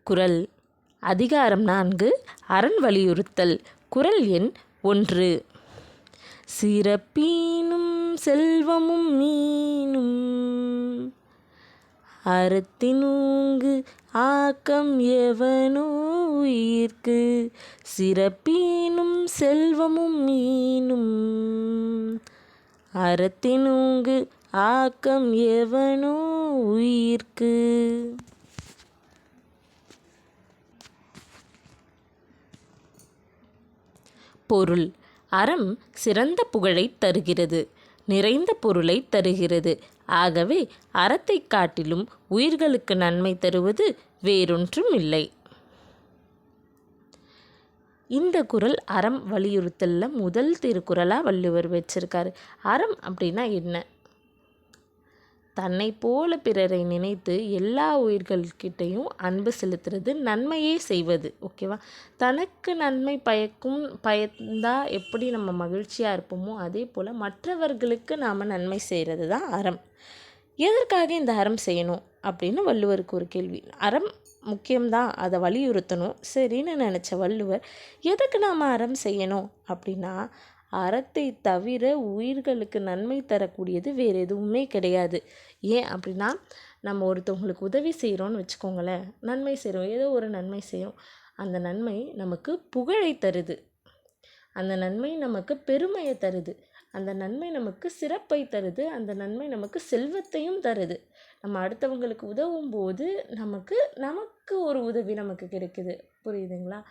குறள் அதிகாரம் 4 அரண் வலியுறுத்தல். குறள் எண் 1. சிறப்பீனும் செல்வமும் மீனும் அறத்தினூங்கு ஆக்கம் எவனோ உயிர்க்கு. சிறப்பீனும் செல்வமும் மீனும் அறத்தினூங்கு ஆக்கம் எவனோ உயிர்க்கு. பொருள்: அறம் சிறந்த புகழைத் தருகிறது, நிறைந்த பொருளை தருகிறது. ஆகவே அறத்தை காட்டிலும் உயிர்களுக்கு நன்மை தருவது வேறொன்றும் இல்லை. இந்த குறள் அறம் வலியுறுத்தல்ல முதல் திருக்குறளாக வள்ளுவர் வச்சிருக்காரு. அறம் அப்படின்னா என்ன? தன்னை போல பிறரை நினைத்து எல்லா உயிர்கள்கிட்டையும் அன்பு செலுத்துறது, நன்மையே செய்வது. ஓகேவா? தனக்கு நன்மை பயந்தா எப்படி நம்ம மகிழ்ச்சியாக இருப்போமோ அதே போல் மற்றவர்களுக்கு நாம் நன்மை செய்கிறது தான் அறம். எதற்காக இந்த அறம் செய்யணும் அப்படின்னு வள்ளுவருக்கு ஒரு கேள்வி. அறம் முக்கியம்தான், அதை வலியுறுத்தணும் சரின்னு நினச்ச வள்ளுவர் எதுக்கு நாம் அறம் செய்யணும் அப்படின்னா, அறத்தை தவிர உயிர்களுக்கு நன்மை தரக்கூடியது வேறு எதுவுமே கிடையாது. ஏன் அப்படின்னா, நம்ம ஒருத்தவங்களுக்கு உதவி செய்கிறோன்னு வச்சுக்கோங்களேன், நன்மை செய்கிறோம், ஏதோ ஒரு நன்மை செய்யும். அந்த நன்மை நமக்கு புகழை தருது, அந்த நன்மை நமக்கு பெருமையை தருது, அந்த நன்மை நமக்கு சிறப்பை தருது, அந்த நன்மை நமக்கு செல்வத்தையும் தருது. நம்ம அடுத்தவங்களுக்கு உதவும் போது நமக்கு ஒரு உதவி நமக்கு கிடைக்குது. புரியுதுங்களா?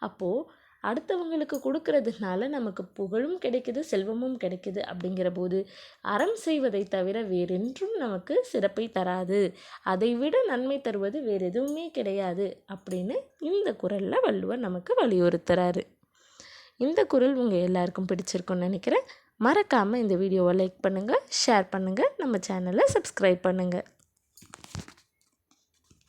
அப்போது அடுத்தவங்களுக்கு கொடுக்கறதுனால நமக்கு புகழும் கிடைக்குது, செல்வமும் கிடைக்குது. அப்படிங்கிற போது அறம் செய்வதை தவிர வேறென்றும் நமக்கு சிறப்பை தராது, அதை விட நன்மை தருவது வேறு எதுவுமே கிடையாது அப்படின்னு இந்த குறளில் வள்ளுவர் நமக்கு வலியுறுத்துறாரு. இந்த குறள் உங்கள் எல்லாருக்கும் பிடிச்சிருக்குன்னு நினைக்கிறேன். மறக்காமல் இந்த வீடியோவை லைக் பண்ணுங்கள், ஷேர் பண்ணுங்கள், நம்ம சேனலை சப்ஸ்கிரைப் பண்ணுங்கள்.